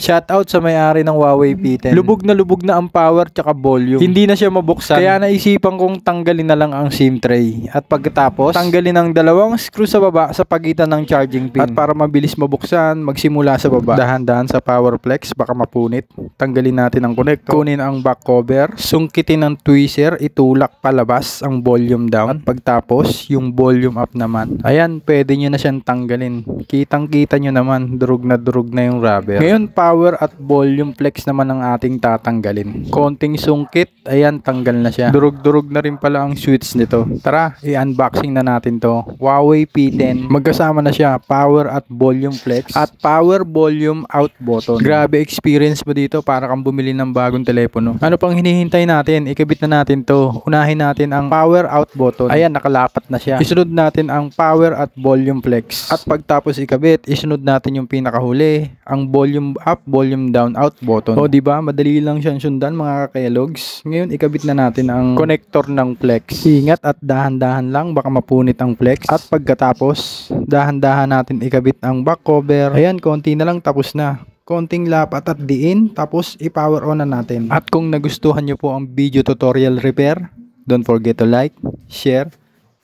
Shoutout sa may-ari ng Huawei P10. Lubog na ang power tsaka volume. Hindi na siya mabuksan. Kaya naisipan kong tanggalin na lang ang SIM tray. At pagkatapos, tanggalin ang dalawang screw sa baba sa pagitan ng charging pin. At para mabilis mabuksan, magsimula sa baba. Dahan-dahan sa power flex, baka mapunit. Tanggalin natin ang connector. Kunin ang back cover. Sungkitin ng tweezer, itulak palabas ang volume down. At pagtapos, yung volume up naman. Ayan, pwede nyo na siyang tanggalin. Kitang-kita nyo naman, durug na yung rubber. Ngayon, power at volume flex naman ang ating tatanggalin. Konting sungkit, ayan, tanggal na siya. Durug na rin pala ang switch nito. Tara, i-unboxing na natin to. Huawei P10. Magkasama na siya, power at volume flex at power volume out button. Grabe experience mo dito, para kang bumili ng bagong telepono. Ano pang hinihintay natin? Ikabit na natin to. Unahin natin ang power out button. Ayan, nakalapat na siya. Isunod natin ang power at volume flex. At pagtapos ikabit, isunod natin yung pinakahuli, ang volume up, volume down, out button. O diba, madali lang siyang sundan mga kakelogs. Ngayon, ikabit na natin ang connector ng flex. Ingat at dahan-dahan lang, baka mapunit ang flex. At pagkatapos, dahan-dahan natin ikabit ang back cover. Ayan, konti na lang, tapos na. Konting lapat at diin, tapos i-power on na natin. At kung nagustuhan nyo po ang video tutorial repair, don't forget to like, share,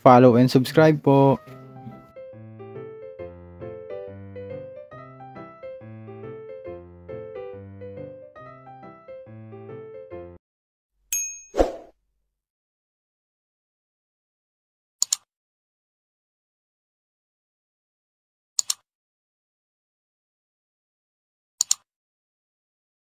follow, and subscribe po.